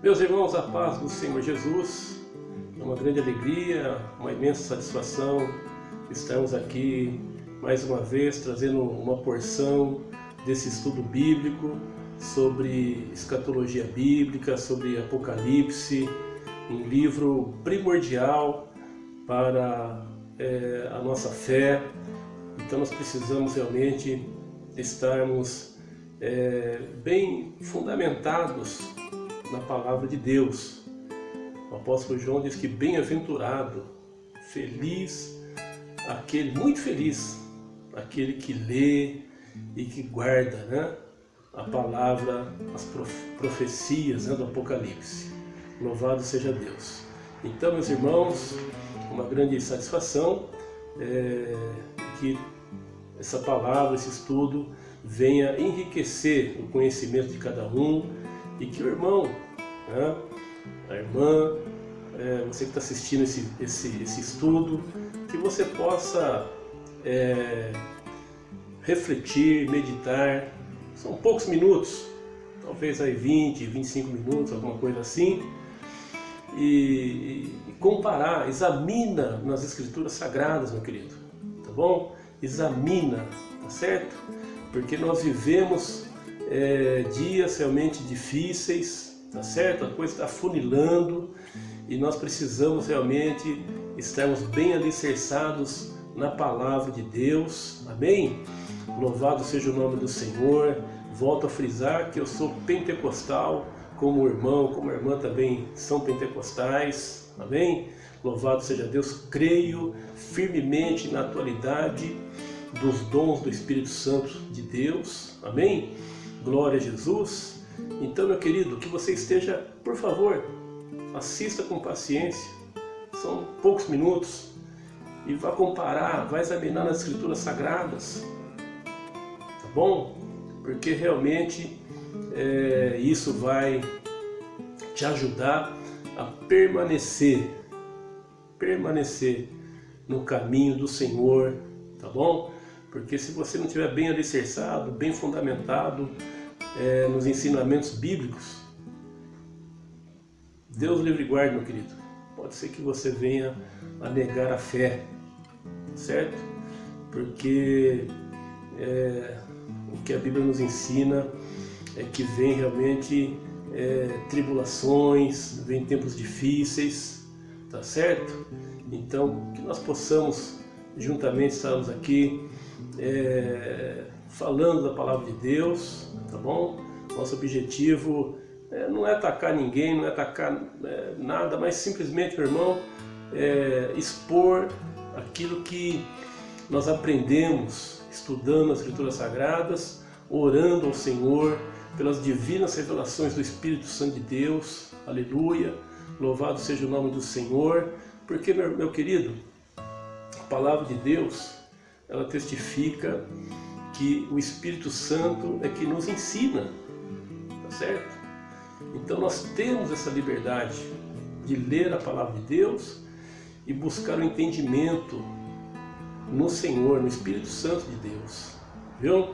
Meus irmãos, a paz do Senhor Jesus, é uma grande alegria, uma imensa satisfação estarmos aqui mais uma vez trazendo uma porção desse estudo bíblico sobre escatologia bíblica, sobre Apocalipse, um livro primordial para a nossa fé. Então nós precisamos realmente estarmos bem fundamentados na palavra de Deus. O apóstolo João diz que bem-aventurado, feliz, muito feliz, aquele que lê e que guarda, a palavra, as profecias do Apocalipse. Louvado seja Deus. Então, meus irmãos, uma grande satisfação que essa palavra, esse estudo venha enriquecer o conhecimento de cada um e que o irmão, a irmã, você que está assistindo esse estudo, que você possa refletir, meditar. São poucos minutos, talvez aí 20, 25 minutos, alguma coisa assim, e comparar, examina nas Escrituras Sagradas, meu querido, tá bom? Examina, tá certo? Porque nós vivemos dias realmente difíceis, tá certo? A coisa está afunilando e nós precisamos realmente estarmos bem alicerçados na palavra de Deus, amém? Louvado seja o nome do Senhor. Volto a frisar que eu sou pentecostal, como o irmão, como a irmã também são pentecostais, amém? Louvado seja Deus. Creio firmemente na atualidade dos dons do Espírito Santo de Deus, amém? Glória a Jesus. Então, meu querido, que você esteja, por favor, assista com paciência, são poucos minutos, e vá comparar, vá examinar nas Escrituras Sagradas, tá bom? Porque realmente isso vai te ajudar a permanecer no caminho do Senhor, tá bom? Porque se você não estiver bem alicerçado, bem fundamentado nos ensinamentos bíblicos, Deus livre e guarde, meu querido, pode ser que você venha a negar a fé, certo? Porque o que a Bíblia nos ensina é que vem realmente tribulações, vem tempos difíceis, tá certo? Então, que nós possamos juntamente estarmos aqui falando da palavra de Deus, tá bom? Nosso objetivo não é atacar ninguém, não é atacar nada, mas simplesmente, meu irmão, expor aquilo que nós aprendemos estudando as Escrituras Sagradas, orando ao Senhor pelas divinas revelações do Espírito Santo de Deus, aleluia, louvado seja o nome do Senhor, porque, meu querido, a palavra de Deus, ela testifica que o Espírito Santo é que nos ensina, tá certo? Então nós temos essa liberdade de ler a palavra de Deus e buscar o entendimento no Senhor, no Espírito Santo de Deus, viu?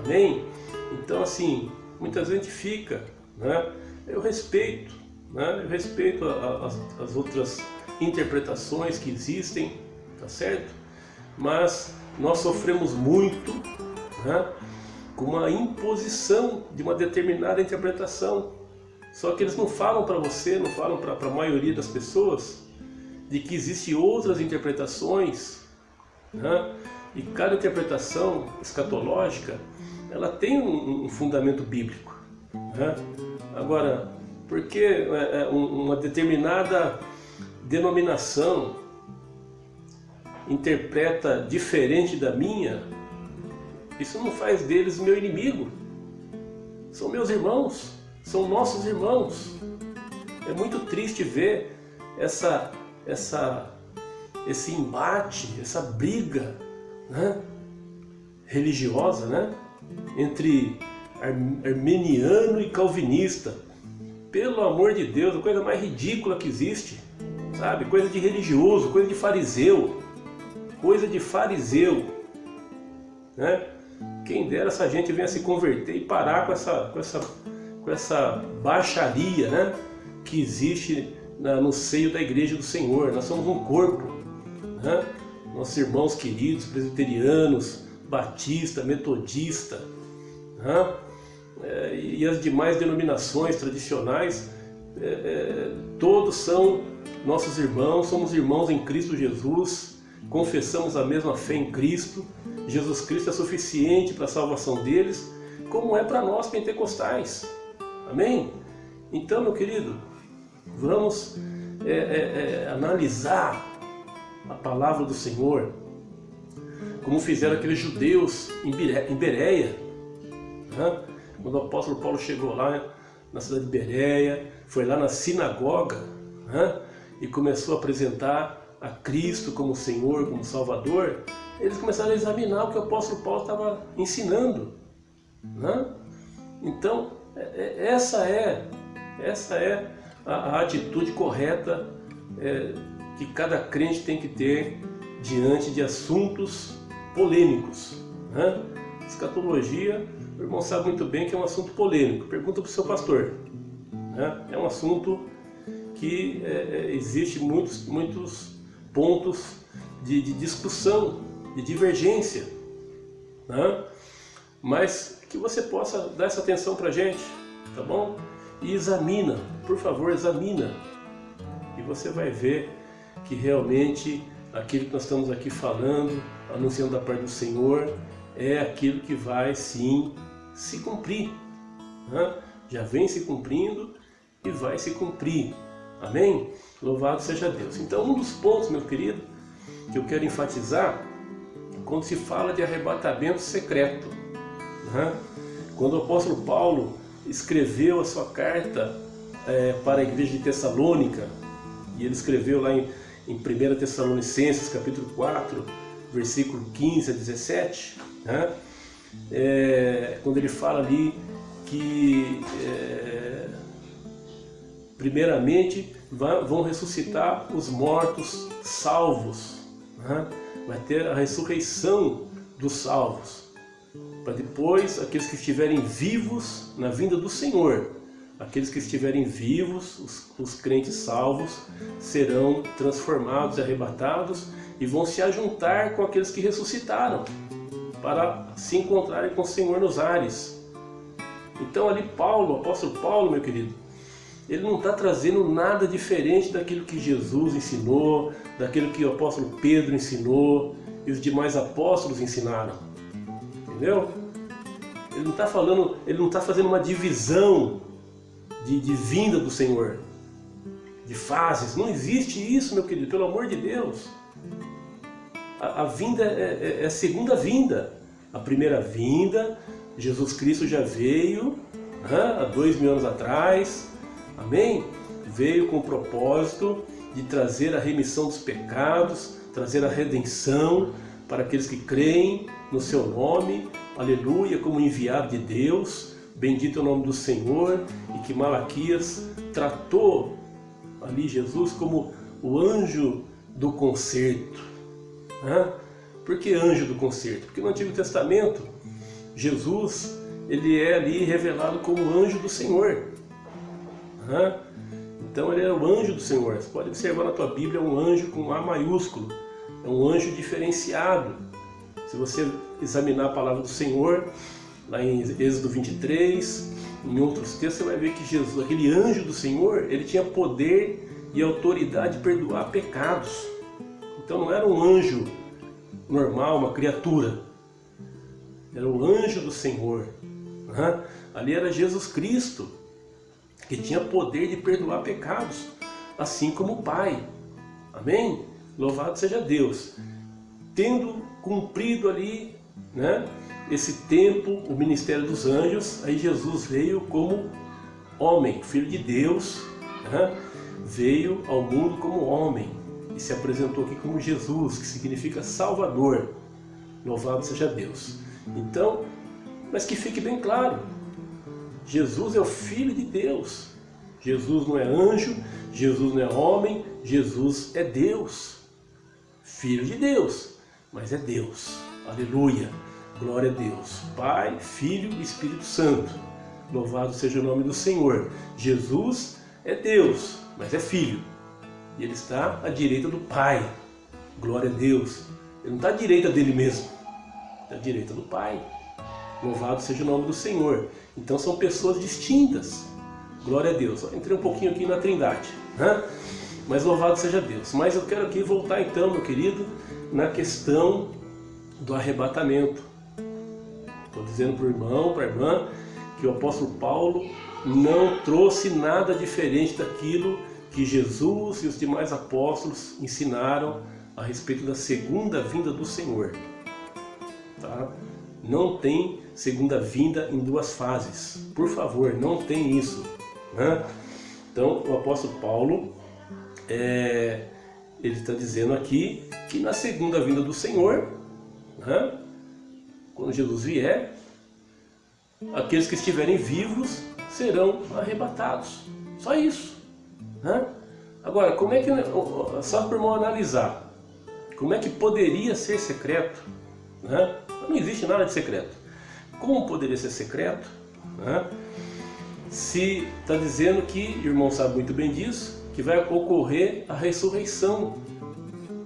Amém? Então, assim, muita gente fica, eu respeito, eu respeito as outras interpretações que existem, tá certo? Mas nós sofremos muito, com uma imposição de uma determinada interpretação. Só que eles não falam para você, não falam para a maioria das pessoas, de que existem outras interpretações, e cada interpretação escatológica, ela tem um fundamento bíblico, Agora, porque uma determinada denominação interpreta diferente da minha, isso não faz deles meu inimigo. São meus irmãos, são nossos irmãos. É muito triste ver esse embate, essa briga, religiosa, entre arminiano e calvinista. Pelo amor de Deus, a coisa mais ridícula que existe, sabe? Coisa de religioso, coisa de fariseu, Quem dera essa gente venha se converter e parar com baixaria, né, que existe no seio da Igreja do Senhor. Nós somos um corpo, né? Nossos irmãos queridos, presbiterianos, batista, metodista, né? E as demais denominações tradicionais, todos são nossos irmãos, somos irmãos em Cristo Jesus, confessamos a mesma fé em Cristo. Jesus Cristo é suficiente para a salvação deles, como é para nós pentecostais. Amém? Então, meu querido, vamos analisar a palavra do Senhor, como fizeram aqueles judeus em Bereia, né? Quando o apóstolo Paulo chegou lá na cidade de Bereia, foi lá na sinagoga, né? E começou a apresentar a Cristo como Senhor, como Salvador. Eles começaram a examinar o que o apóstolo Paulo estava ensinando, né? Então, essa é a atitude correta que cada crente tem que ter diante de assuntos polêmicos, né? Escatologia, o irmão sabe muito bem que é um assunto polêmico. Pergunta para o seu pastor, né? É um assunto que existe muitos pontos de discussão, de divergência, né? Mas que você possa dar essa atenção para a gente, tá bom? E examina, por favor, examina. E você vai ver que realmente aquilo que nós estamos aqui falando, anunciando da parte do Senhor, é aquilo que vai sim se cumprir, né? Já vem se cumprindo e vai se cumprir. Amém? Louvado seja Deus. Então, um dos pontos, meu querido, que eu quero enfatizar, quando se fala de arrebatamento secreto, né? Quando o apóstolo Paulo escreveu a sua carta para a igreja de Tessalônica, e ele escreveu lá em 1 Tessalonicenses, capítulo 4, versículo 15 a 17, né? Quando ele fala ali que primeiramente vão ressuscitar os mortos salvos, né? Vai ter a ressurreição dos salvos, para depois aqueles que estiverem vivos na vinda do Senhor, aqueles que estiverem vivos, os crentes salvos, serão transformados e arrebatados e vão se ajuntar com aqueles que ressuscitaram, para se encontrarem com o Senhor nos ares. Então ali o apóstolo Paulo, meu querido, ele não está trazendo nada diferente daquilo que Jesus ensinou, daquilo que o apóstolo Pedro ensinou e os demais apóstolos ensinaram. Entendeu? Ele não está falando, ele não está fazendo uma divisão de vinda do Senhor, de fases. Não existe isso, meu querido, pelo amor de Deus. A vinda é a segunda vinda. A primeira vinda, Jesus Cristo já veio, há 2000 anos atrás, amém? Veio com o propósito de trazer a remissão dos pecados, trazer a redenção para aqueles que creem no seu nome, aleluia, como enviado de Deus, bendito é o nome do Senhor, e que Malaquias tratou ali Jesus como o anjo do concerto. Por que anjo do concerto? Porque no Antigo Testamento, Jesus, ele é ali revelado como anjo do Senhor. Então ele é o anjo do Senhor. Você pode observar na tua Bíblia um anjo com A maiúsculo. É um anjo diferenciado. Se você examinar a palavra do Senhor, lá em Êxodo 23, em outros textos, você vai ver que Jesus, aquele anjo do Senhor, ele tinha poder e autoridade de perdoar pecados. Então não era um anjo normal, uma criatura. Era o anjo do Senhor. Ali era Jesus Cristo, que tinha poder de perdoar pecados, assim como o Pai. Amém? Louvado seja Deus. Tendo cumprido ali, né, esse tempo, o ministério dos anjos, aí Jesus veio como homem, Filho de Deus, veio ao mundo como homem e se apresentou aqui como Jesus, que significa Salvador. Louvado seja Deus. Então, mas que fique bem claro, Jesus é o Filho de Deus. Jesus não é anjo, Jesus não é homem, Jesus é Deus. Filho de Deus, mas é Deus. Aleluia, glória a Deus. Pai, Filho e Espírito Santo. Louvado seja o nome do Senhor. Jesus é Deus, mas é Filho. E Ele está à direita do Pai. Glória a Deus. Ele não está à direita dele mesmo. Está à direita do Pai. Louvado seja o nome do Senhor. Então são pessoas distintas. Glória a Deus. Entrei um pouquinho aqui na Trindade, né? Mas louvado seja Deus. Mas eu quero aqui voltar então, meu querido, na questão do arrebatamento. Estou dizendo para o irmão, para a irmã, que o apóstolo Paulo não trouxe nada diferente daquilo que Jesus e os demais apóstolos ensinaram a respeito da segunda vinda do Senhor. Tá? Não tem segunda vinda em duas fases. Por favor, não tem isso, né? Então, o apóstolo Paulo, ele está dizendo aqui que na segunda vinda do Senhor, né, quando Jesus vier, aqueles que estiverem vivos serão arrebatados. Só isso, né? Agora, como é que, só para o irmão analisar, como é que poderia ser secreto, né? Não existe nada de secreto. Como poderia ser secreto, né, se está dizendo que, o irmão sabe muito bem disso, que vai ocorrer a ressurreição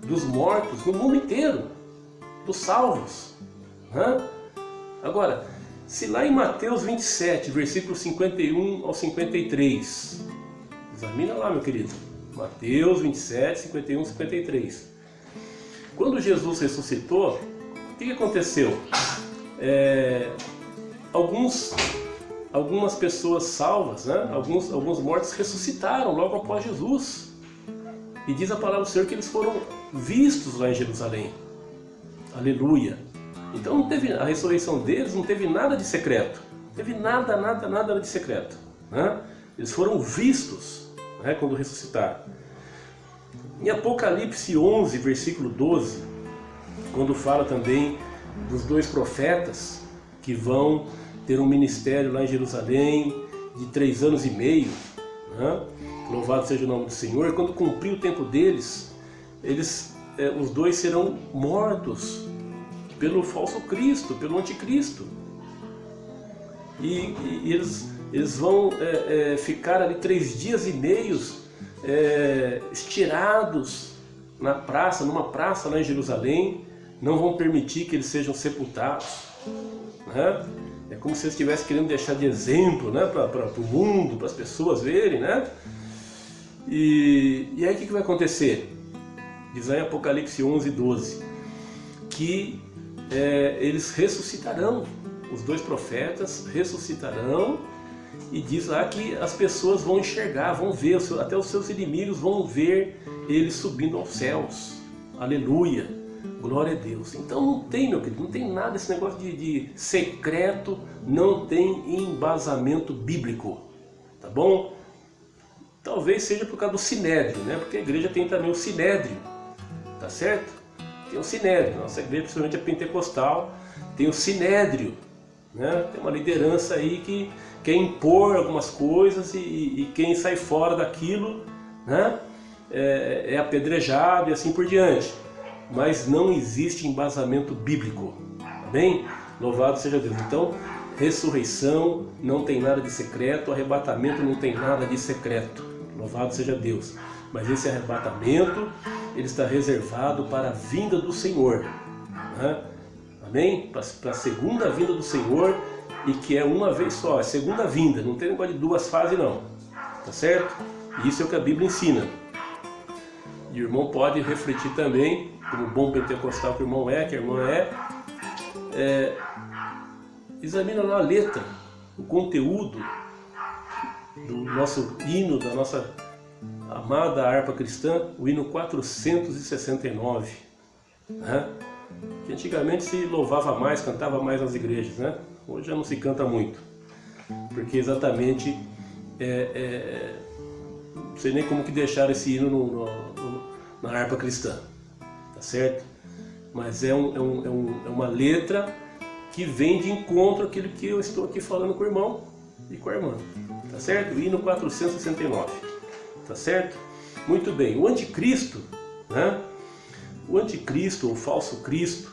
dos mortos no mundo inteiro, dos salvos, né? Agora, se lá em Mateus 27, versículos 51 ao 53, examina lá, meu querido, Mateus 27, 51 e 53. Quando Jesus ressuscitou, o que aconteceu? Algumas pessoas salvas, né? alguns mortos ressuscitaram logo após Jesus. E diz a palavra do Senhor que eles foram vistos lá em Jerusalém. Aleluia! Então não teve, a ressurreição deles não teve nada de secreto. Não teve nada de secreto, né? Eles foram vistos, né, quando ressuscitaram. Em Apocalipse 11, versículo 12, quando fala também dos dois profetas que vão ter um ministério lá em Jerusalém de 3 anos e meio, né? Louvado seja o nome do Senhor. E quando cumprir o tempo deles, os dois serão mortos pelo falso Cristo, pelo anticristo. E eles vão ficar ali 3 dias e meios estirados numa praça lá em Jerusalém. Não vão permitir que eles sejam sepultados, né? É como se eles estivessem querendo deixar de exemplo, né, para o mundo, para as pessoas verem, né? E aí o que vai acontecer? Diz aí Apocalipse 11, 12, que eles ressuscitarão, os dois profetas ressuscitarão, e diz lá que as pessoas vão enxergar, vão ver, até os seus inimigos vão ver eles subindo aos céus. Aleluia! Glória a Deus. Então não tem, meu querido, não tem nada, esse negócio de secreto, não tem embasamento bíblico, tá bom? Talvez seja por causa do sinédrio, né? Porque a igreja tem também o sinédrio, tá certo? Tem o sinédrio, nossa igreja, principalmente a pentecostal, tem o sinédrio, né? Tem uma liderança aí que quer impor algumas coisas e quem sai fora daquilo, né, é apedrejado e assim por diante. Mas não existe embasamento bíblico, amém? Louvado seja Deus. Então, ressurreição não tem nada de secreto, arrebatamento não tem nada de secreto, louvado seja Deus. Mas esse arrebatamento, ele está reservado para a vinda do Senhor, né? Amém? Para a segunda vinda do Senhor, e que é uma vez só, é segunda vinda, não tem negócio de 2 fases não, tá certo? Isso é o que a Bíblia ensina. E o irmão pode refletir também, como bom pentecostal que o irmão é, que a irmã examina lá a letra, o conteúdo do nosso hino, da nossa amada harpa cristã, o hino 469, né? Que antigamente se louvava mais, cantava mais nas igrejas, né? Hoje já não se canta muito, porque exatamente não sei nem como que deixaram esse hino na harpa cristã, tá certo? Mas é uma letra que vem de encontro àquilo que eu estou aqui falando com o irmão e com a irmã, tá certo? O hino 469, tá certo? Muito bem, o anticristo, né? O anticristo, o falso Cristo,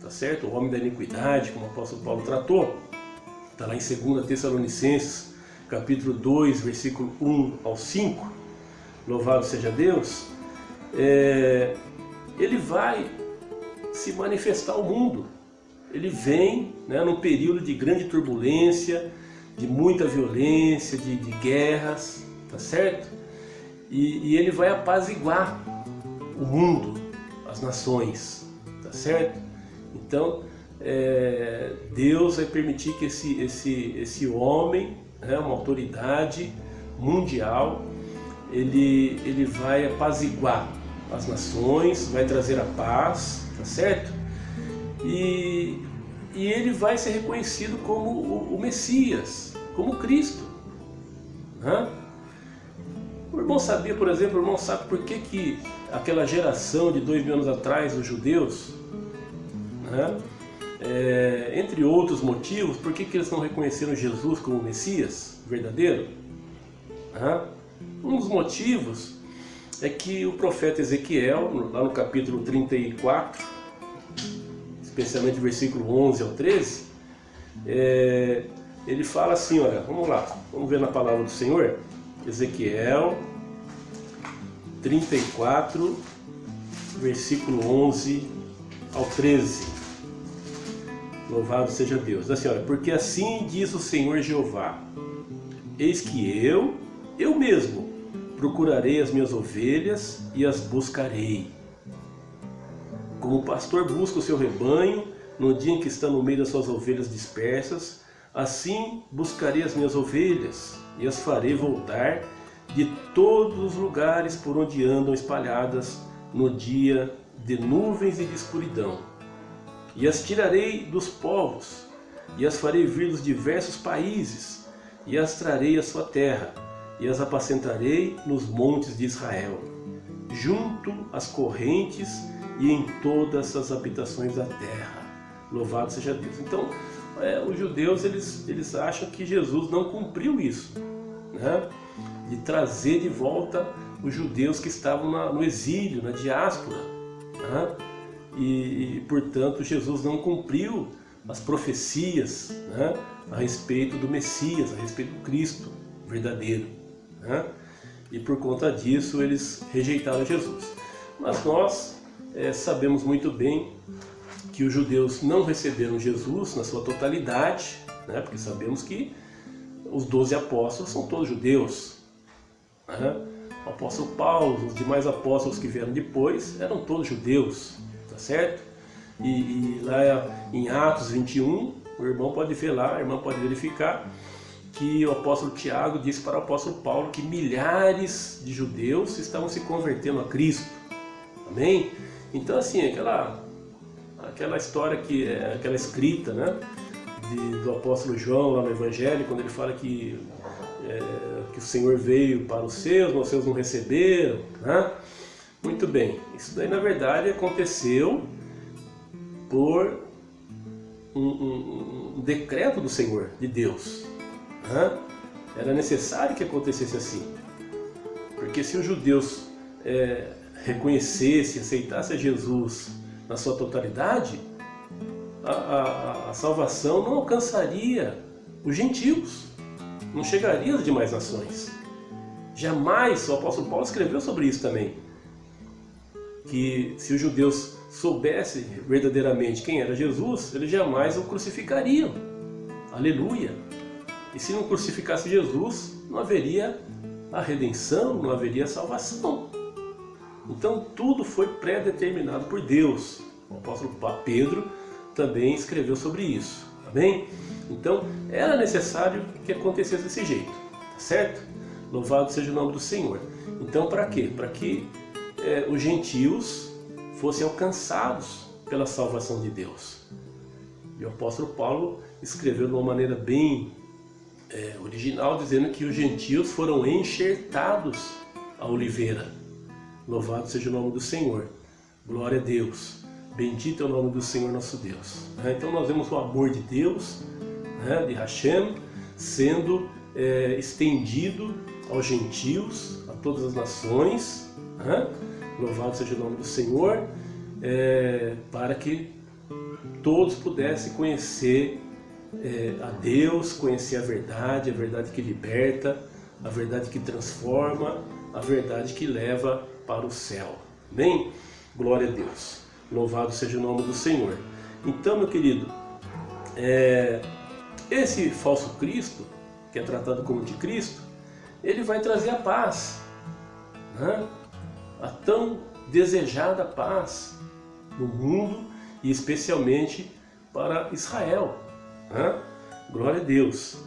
tá certo? O homem da iniquidade, como o apóstolo Paulo tratou, está lá em 2 Tessalonicenses, capítulo 2, versículo 1 ao 5, louvado seja Deus, ele vai se manifestar ao mundo. Ele vem, né, num período de grande turbulência, de muita violência, de guerras, tá certo? E ele vai apaziguar o mundo, as nações, tá certo? Então, Deus vai permitir que esse homem, né, uma autoridade mundial, ele vai apaziguar as nações, vai trazer a paz, tá certo? E ele vai ser reconhecido como o Messias, como Cristo, né? O irmão sabia, por exemplo, o irmão sabe por que aquela geração de 2000 anos atrás, os judeus, né, entre outros motivos, por que eles não reconheceram Jesus como o Messias verdadeiro? Um dos motivos é que o profeta Ezequiel, lá no capítulo 34, especialmente versículo 11 ao 13, ele fala assim, olha, vamos lá, vamos ver na palavra do Senhor, Ezequiel 34, versículo 11 ao 13, louvado seja Deus. Assim, olha, porque assim diz o Senhor Jeová, eis que eu mesmo procurarei as minhas ovelhas e as buscarei. Como o pastor busca o seu rebanho no dia em que está no meio das suas ovelhas dispersas, assim buscarei as minhas ovelhas e as farei voltar de todos os lugares por onde andam espalhadas no dia de nuvens e de escuridão. E as tirarei dos povos, e as farei vir dos diversos países, e as trarei à sua terra, e as apacentarei nos montes de Israel, junto às correntes e em todas as habitações da terra. Louvado seja Deus. Então, os judeus eles acham que Jesus não cumpriu isso, né? De trazer de volta os judeus que estavam no exílio, na diáspora, né? E portanto Jesus não cumpriu as profecias, né, a respeito do Messias, a respeito do Cristo verdadeiro, né? E por conta disso eles rejeitaram Jesus. Mas nós sabemos muito bem que os judeus não receberam Jesus na sua totalidade, né? Porque sabemos que os 12 apóstolos são todos judeus, né? O apóstolo Paulo, os demais apóstolos que vieram depois eram todos judeus, tá certo? E lá em Atos 21, o irmão pode ver lá, a irmã pode verificar que o apóstolo Tiago disse para o apóstolo Paulo que milhares de judeus estavam se convertendo a Cristo. Amém? Então assim, aquela história aquela escrita, né, do apóstolo João lá no Evangelho, quando ele fala que o Senhor veio para os seus, mas os seus não receberam, né? Muito bem, isso daí na verdade aconteceu por um decreto do Senhor, de Deus, né? Era necessário que acontecesse assim, porque se os judeus reconhecessem, aceitassem Jesus na sua totalidade, a salvação não alcançaria os gentios, não chegaria às demais nações. Jamais, o apóstolo Paulo escreveu sobre isso também, que se os judeus soubessem verdadeiramente quem era Jesus, eles jamais o crucificariam. Aleluia! E se não crucificasse Jesus, não haveria a redenção, não haveria a salvação. Então tudo foi pré-determinado por Deus. O apóstolo Pedro também escreveu sobre isso. Amém? Então era necessário que acontecesse desse jeito, tá certo? Louvado seja o nome do Senhor. Então para quê? Para que os gentios fossem alcançados pela salvação de Deus. E o apóstolo Paulo escreveu de uma maneira bem original, dizendo que os gentios foram enxertados à oliveira. Louvado seja o nome do Senhor. Glória a Deus. Bendito é o nome do Senhor nosso Deus. Então nós vemos o amor de Deus, de Hashem, sendo estendido aos gentios, a todas as nações. Louvado seja o nome do Senhor, para que todos pudessem conhecer a Deus, conhecer a verdade que liberta, a verdade que transforma, a verdade que leva para o céu. Amém? Glória a Deus. Louvado seja o nome do Senhor. Então, meu querido, esse falso Cristo, que é tratado como anticristo, ele vai trazer a paz, né? A tão desejada paz no mundo e especialmente para Israel, né? Glória a Deus.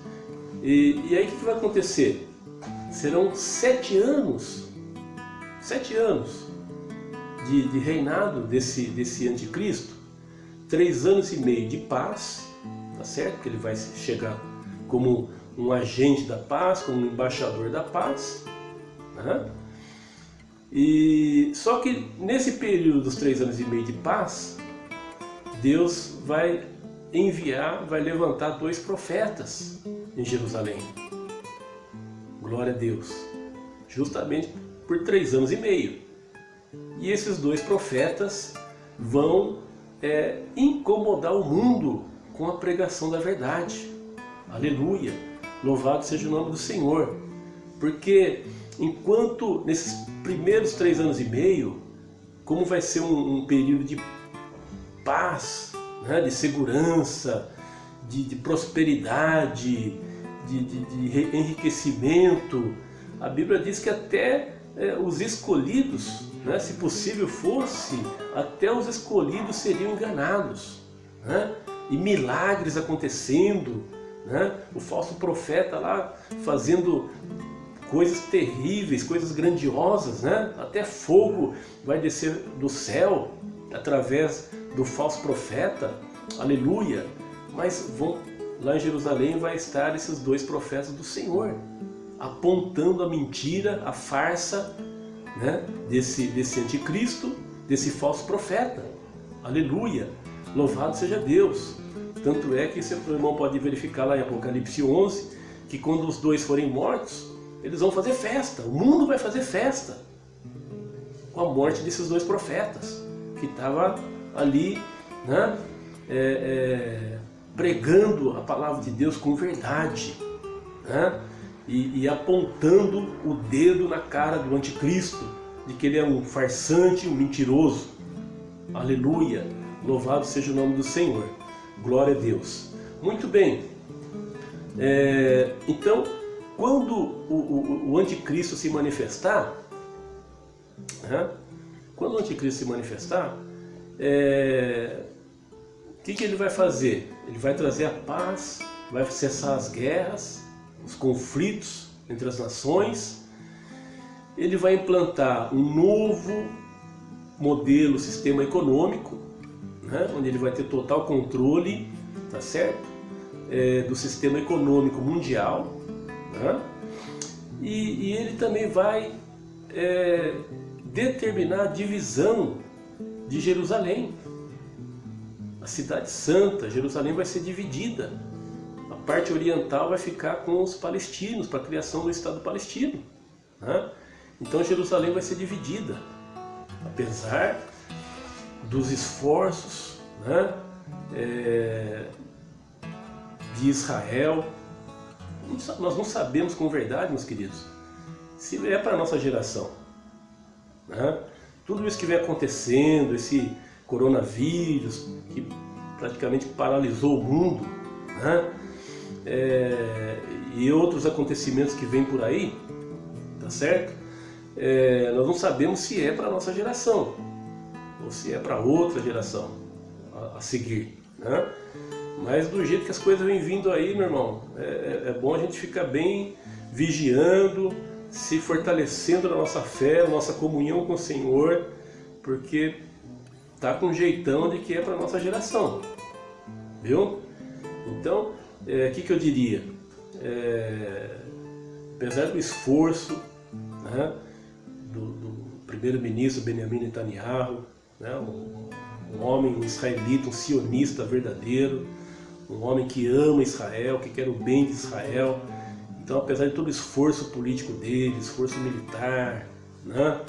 E aí o que vai acontecer? Serão 7 anos de reinado desse anticristo, 3 anos e meio de paz, tá certo? Que ele vai chegar como um agente da paz, como um embaixador da paz, né? E só que nesse período dos 3 anos e meio de paz, Deus vai levantar 2 profetas em Jerusalém. Glória a Deus. Justamente por 3 anos e meio. E esses 2 profetas vão incomodar o mundo com a pregação da verdade. Aleluia! Louvado seja o nome do Senhor. Porque enquanto nesses primeiros 3 anos e meio, como vai ser um período de paz, né, de segurança, de prosperidade, de enriquecimento, a Bíblia diz que até os escolhidos, né, se possível fosse, até os escolhidos seriam enganados, né, e milagres acontecendo, né, o falso profeta lá fazendo coisas terríveis, coisas grandiosas, né? Até fogo vai descer do céu através do falso profeta, aleluia. Mas lá em Jerusalém vai estar esses 2 profetas do Senhor, apontando a mentira, a farsa, né? desse anticristo, desse falso profeta, aleluia. Louvado seja Deus. Tanto é que seu irmão pode verificar lá em Apocalipse 11, que quando os 2 forem mortos, eles vão fazer festa, o mundo vai fazer festa com a morte desses 2 profetas, que estavam ali, né, pregando a palavra de Deus com verdade, né, e apontando o dedo na cara do anticristo, de que ele é um farsante, um mentiroso. Aleluia, louvado seja o nome do Senhor, glória a Deus. Muito bem, então, quando o anticristo se manifestar, né? Quando o anticristo se manifestar, o que ele vai fazer? Ele vai trazer a paz, vai cessar as guerras, os conflitos entre as nações, ele vai implantar um novo modelo, sistema econômico, né? Onde ele vai ter total controle, tá certo? Do sistema econômico mundial. E ele também vai determinar a divisão de Jerusalém. A cidade santa, Jerusalém, vai ser dividida. A parte oriental vai ficar com os palestinos, para a criação do Estado palestino, né? Então Jerusalém vai ser dividida, apesar dos esforços, né, de Israel. Nós não sabemos com verdade, meus queridos, se é para a nossa geração, né? Tudo isso que vem acontecendo, esse coronavírus que praticamente paralisou o mundo, né? E outros acontecimentos que vêm por aí, tá certo? Nós não sabemos se é para a nossa geração ou se é para outra geração a seguir, né? Mas do jeito que as coisas vêm vindo aí, meu irmão, é bom a gente ficar bem vigiando, se fortalecendo na nossa fé, na nossa comunhão com o Senhor, porque tá com um jeitão de que é para a nossa geração, viu? Então, o que eu diria? Apesar do esforço, né, do primeiro-ministro Benjamin Netanyahu, né, um homem, um israelita, um sionista verdadeiro, um homem que ama Israel, que quer o bem de Israel. Então, apesar de todo o esforço político dele, esforço militar, né?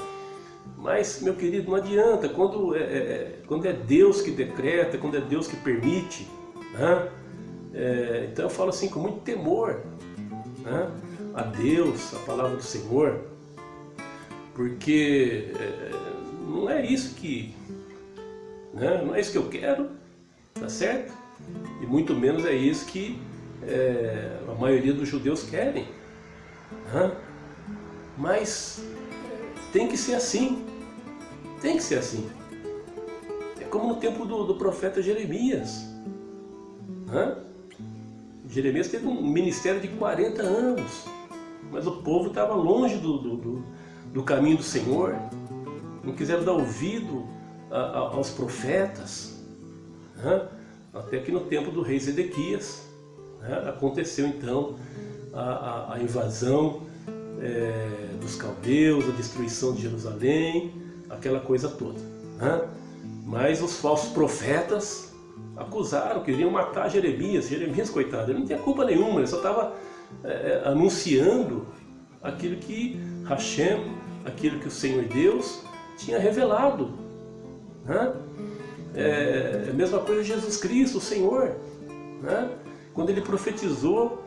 Mas, meu querido, não adianta, quando é Deus que decreta, quando é Deus que permite, né? Então eu falo assim com muito temor, né, a Deus, a palavra do Senhor, porque não é isso que, né, não é isso que eu quero, tá certo? E muito menos é isso que a maioria dos judeus querem, né? Mas tem que ser assim, tem que ser assim. É como no tempo do profeta Jeremias, né? Jeremias teve um ministério de 40 anos, mas o povo estava longe do caminho do Senhor, não quiseram dar ouvido aos profetas, né? Até que no tempo do rei Zedequias, né, aconteceu então a invasão dos caldeus, a destruição de Jerusalém, aquela coisa toda, né? Mas os falsos profetas acusaram, queriam matar Jeremias. Jeremias, coitado, ele não tinha culpa nenhuma, ele só estava anunciando aquilo que Hashem, aquilo que o Senhor Deus tinha revelado, né? É a mesma coisa de Jesus Cristo, o Senhor, né? Quando ele profetizou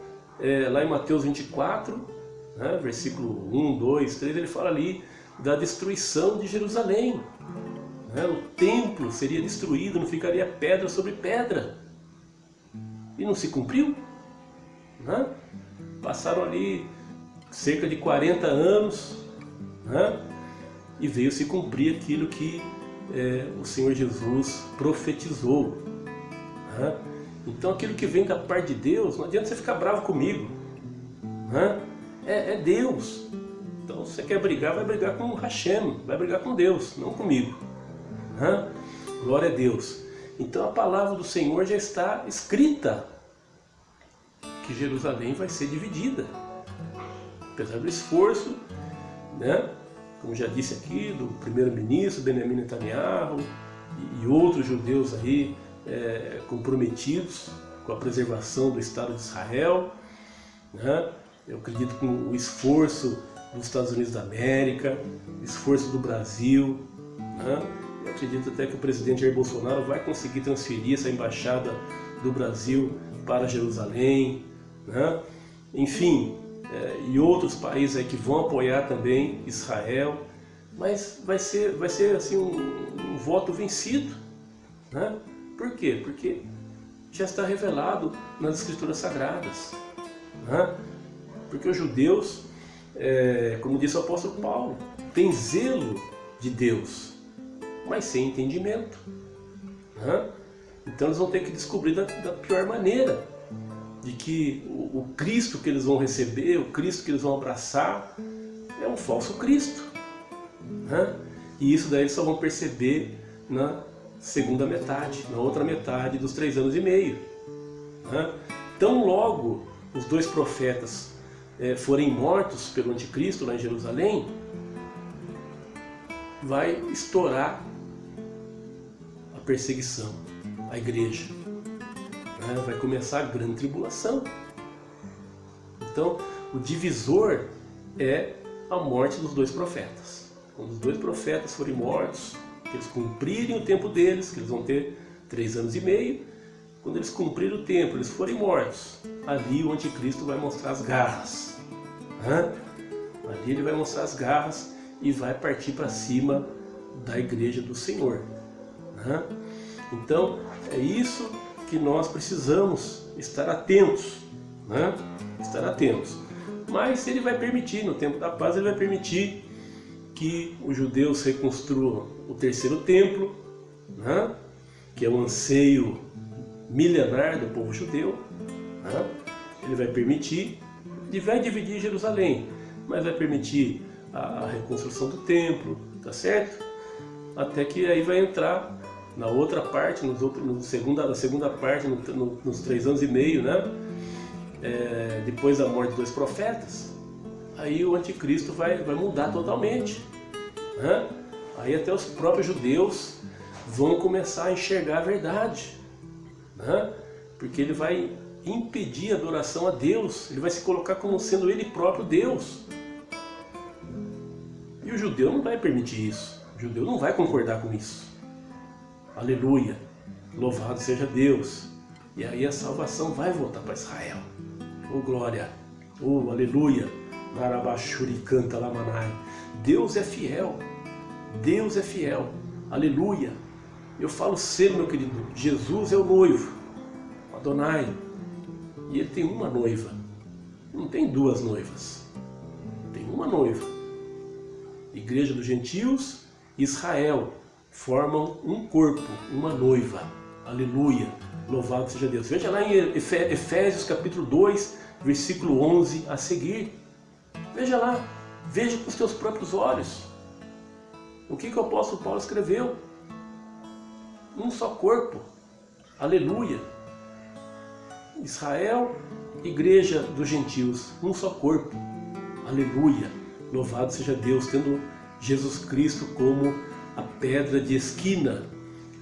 lá em Mateus 24, né, versículo 1, 2, 3, ele fala ali da destruição de Jerusalém, né? O templo seria destruído, não ficaria pedra sobre pedra, e não se cumpriu, né? Passaram ali cerca de 40 anos, né? E veio se cumprir aquilo que o Senhor Jesus profetizou, né? Então aquilo que vem da parte de Deus, não adianta você ficar bravo comigo, né? É Deus. Então se você quer brigar, vai brigar com Hashem, vai brigar com Deus, não comigo, né? Glória a Deus. Então a palavra do Senhor já está escrita, que Jerusalém vai ser dividida, apesar do esforço, né, como já disse aqui, do primeiro-ministro Benjamin Netanyahu e outros judeus aí comprometidos com a preservação do Estado de Israel, né? Eu acredito com o esforço dos Estados Unidos da América, o esforço do Brasil, né? Eu acredito até que o presidente Jair Bolsonaro vai conseguir transferir essa embaixada do Brasil para Jerusalém, né? Enfim, e outros países aí que vão apoiar também Israel, mas vai ser assim um voto vencido, né? Por quê? Porque já está revelado nas Escrituras Sagradas, né? Porque os judeus, como disse o apóstolo Paulo, têm zelo de Deus, mas sem entendimento, né? Então eles vão ter que descobrir da pior maneira, de que o Cristo que eles vão receber, o Cristo que eles vão abraçar, é um falso Cristo, né? E isso daí eles só vão perceber na segunda metade, na outra metade dos 3 anos e meio, né? Tão logo os 2 profetas forem mortos pelo anticristo lá em Jerusalém, vai estourar a perseguição à igreja, né? Vai começar a grande tribulação. Então o divisor é a morte dos 2 profetas. Quando os 2 profetas forem mortos, que eles cumprirem o tempo deles, que eles vão ter 3 anos e meio, quando eles cumprirem o tempo, eles forem mortos, ali o anticristo vai mostrar as garras, né? Ali ele vai mostrar as garras e vai partir para cima da igreja do Senhor, né? Então é isso que nós precisamos estar atentos, né? Estar atentos. Mas ele vai permitir, no tempo da paz, ele vai permitir que os judeus reconstruam o 3º templo, né? Que é o anseio milenar do povo judeu, né? Ele vai permitir, e vai dividir Jerusalém, mas vai permitir a reconstrução do templo, tá certo? Até que aí vai entrar na outra parte, na segunda parte, nos 3 anos e meio, né? Depois da morte dos 2 profetas, aí o anticristo vai mudar totalmente, né? Aí até os próprios judeus vão começar a enxergar a verdade, né? Porque ele vai impedir a adoração a Deus, ele vai se colocar como sendo ele próprio Deus. E o judeu não vai permitir isso, o judeu não vai concordar com isso. Aleluia, louvado seja Deus, E aí a salvação vai voltar para Israel. Oh glória, oh aleluia, Narabashuri canta Lamanai. Deus é fiel, Deus é fiel, aleluia. Eu falo sempre, meu querido, Jesus é o noivo, Adonai, e ele tem uma noiva, não tem duas noivas, tem uma noiva. Igreja dos Gentios e Israel formam um corpo, uma noiva, aleluia, louvado seja Deus. Veja lá em Efésios capítulo 2, versículo 11 a seguir, veja lá, veja com os teus próprios olhos, o que o apóstolo Paulo escreveu. Um só corpo, aleluia. Israel, igreja dos gentios, um só corpo, aleluia. Louvado seja Deus, tendo Jesus Cristo como a pedra de esquina.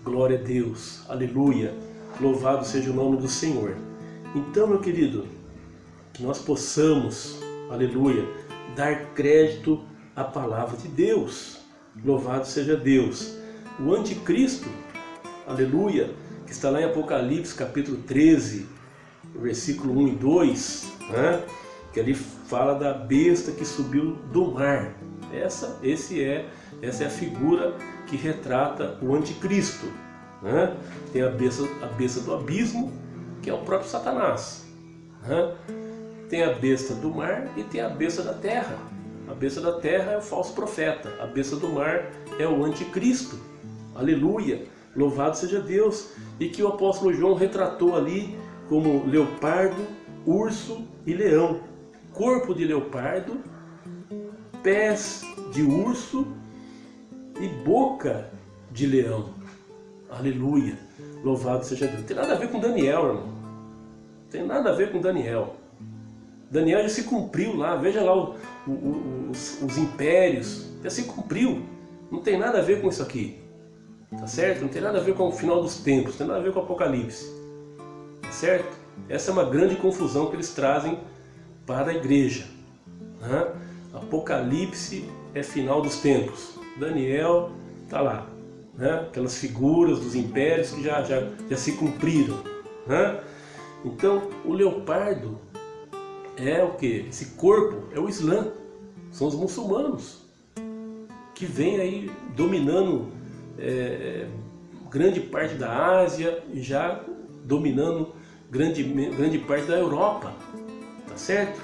Glória a Deus, aleluia. Louvado seja o nome do Senhor. Então, meu querido, que nós possamos, aleluia, dar crédito à palavra de Deus. Louvado seja Deus. O anticristo, aleluia, que está lá em Apocalipse capítulo 13, versículo 1 e 2, né? Que ali fala da besta que subiu do mar. Essa é a figura que retrata o anticristo, né? Tem a besta do abismo, que é o próprio Satanás, né? Tem a besta do mar e tem a besta da terra. A besta da terra é o falso profeta, a besta do mar é o anticristo, aleluia. Louvado seja Deus, e que o apóstolo João retratou ali como leopardo, urso e leão. Corpo de leopardo, pés de urso e boca de leão. Aleluia, louvado seja Deus. Não tem nada a ver com Daniel, irmão. Não tem nada a ver com Daniel. Daniel já se cumpriu lá, veja lá os impérios, já se cumpriu. Não tem nada a ver com isso aqui. Tá certo? Não tem nada a ver com o final dos tempos, não tem nada a ver com o Apocalipse. Tá certo? Essa é uma grande confusão que eles trazem para a igreja. Né? Apocalipse é final dos tempos. Daniel está lá. Né? Aquelas figuras dos impérios que já se cumpriram. Né? Então, o leopardo é o que? Esse corpo é o Islã. São os muçulmanos que vêm aí dominando grande parte da Ásia e já dominando grande parte da Europa, tá certo?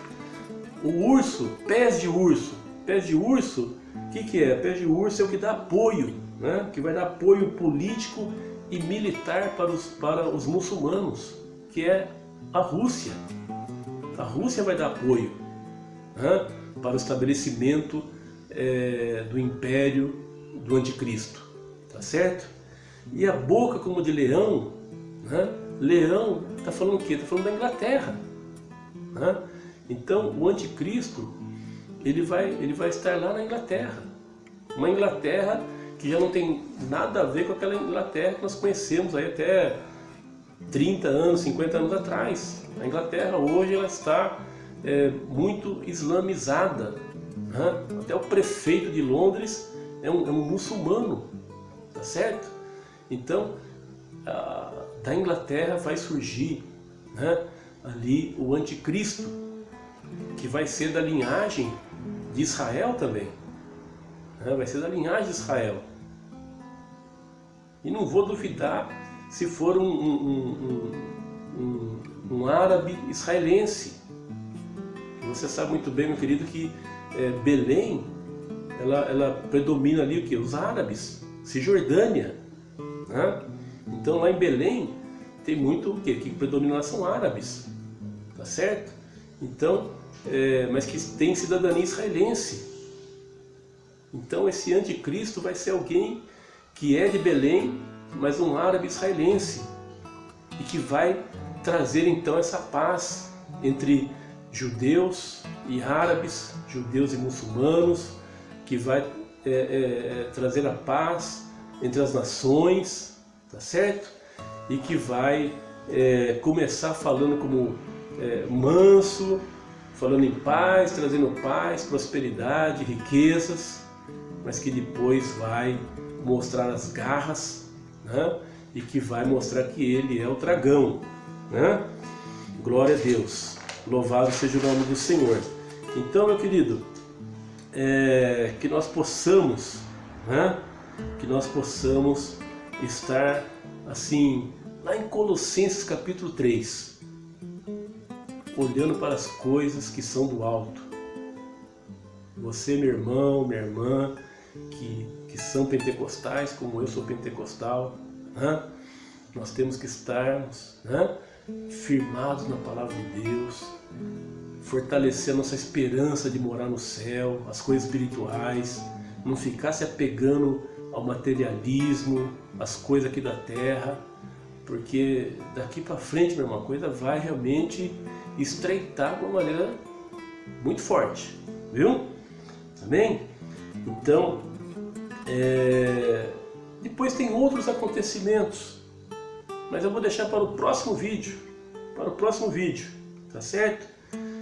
O urso, pés de urso, o que é? Pés de urso é o que dá apoio, né? Que vai dar apoio político e militar para os muçulmanos, que é a Rússia. A Rússia vai dar apoio, né? Para o estabelecimento do império do anticristo. Tá certo? E a boca como de leão, né? Leão está falando o quê? Está falando da Inglaterra, né? Então o anticristo ele vai estar lá na Inglaterra, uma Inglaterra que já não tem nada a ver com aquela Inglaterra que nós conhecemos aí até 30 anos, 50 anos atrás. A Inglaterra hoje ela está muito islamizada, né? Até o prefeito de Londres é um muçulmano. Tá certo? Então, da Inglaterra vai surgir, né, ali o anticristo, que vai ser da linhagem de Israel também. Né? Vai ser da linhagem de Israel. E não vou duvidar se for um árabe israelense. Você sabe muito bem, meu querido, que Belém, ela predomina ali o quê? Os árabes. Cisjordânia, né? Então lá em Belém tem muito o que predomina lá são árabes, tá certo? Então, mas que tem cidadania israelense. Então esse anticristo vai ser alguém que é de Belém, mas um árabe israelense, e que vai trazer então essa paz entre judeus e árabes, judeus e muçulmanos, que vai trazer a paz entre as nações, tá certo? E que vai começar falando como manso, falando em paz, trazendo paz, prosperidade, riquezas, mas que depois vai mostrar as garras, né? E que vai mostrar que ele é o dragão, né? Glória a Deus, louvado seja o nome do Senhor. Então, meu querido, que nós possamos, né? Que nós possamos estar assim, lá em Colossenses capítulo 3, olhando para as coisas que são do alto. Você, meu irmão, minha irmã, que são pentecostais, como eu sou pentecostal, né? Nós temos que estarmos, né, firmados na palavra de Deus, fortalecer a nossa esperança de morar no céu, as coisas espirituais, não ficar se apegando ao materialismo, às coisas aqui da terra, porque daqui para frente, meu irmão, a coisa vai realmente estreitar de uma maneira muito forte, viu? Amém? Então, depois tem outros acontecimentos, mas eu vou deixar para o próximo vídeo, tá certo?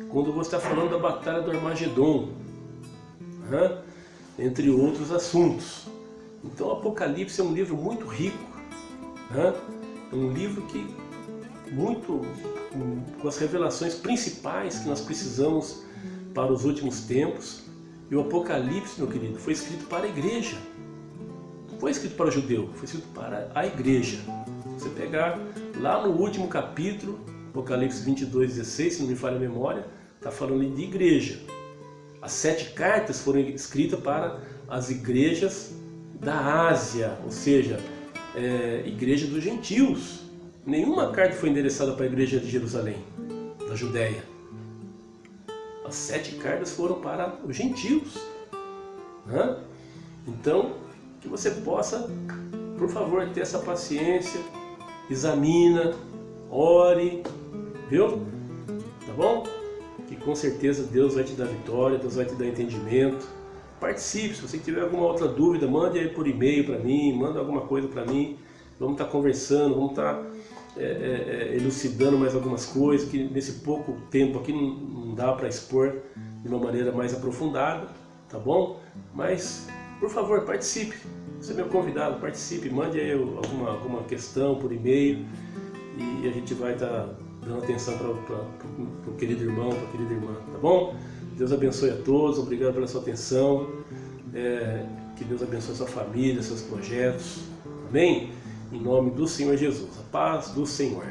Quando eu vou estar falando da Batalha do Armagedon, né? Entre outros assuntos. Então, o Apocalipse é um livro muito rico, né? É um livro que com as revelações principais que nós precisamos para os últimos tempos. E o Apocalipse, meu querido, foi escrito para a igreja. Não foi escrito para o judeu, foi escrito para a igreja. Você pegar lá no último capítulo, Apocalipse 22:16, se não me falha a memória, está falando de igreja. As 7 cartas foram escritas para as igrejas da Ásia, ou seja, igreja dos gentios. Nenhuma carta foi endereçada para a igreja de Jerusalém, da Judéia. As 7 cartas foram para os gentios, né? Então, que você possa, por favor, ter essa paciência, examina, ore, viu? Tá bom? Que com certeza Deus vai te dar vitória, Deus vai te dar entendimento. Participe, se você tiver alguma outra dúvida, mande aí por e-mail para mim, manda alguma coisa para mim. Vamos estar conversando, vamos estar elucidando mais algumas coisas que nesse pouco tempo aqui não dá para expor de uma maneira mais aprofundada, tá bom? Mas, por favor, participe. Você é meu convidado, participe, mande aí alguma questão por e-mail e a gente vai estar dando atenção para o querido irmão, para a querida irmã, tá bom? Deus abençoe a todos, obrigado pela sua atenção, que Deus abençoe a sua família, seus projetos, amém? Em nome do Senhor Jesus, a paz do Senhor.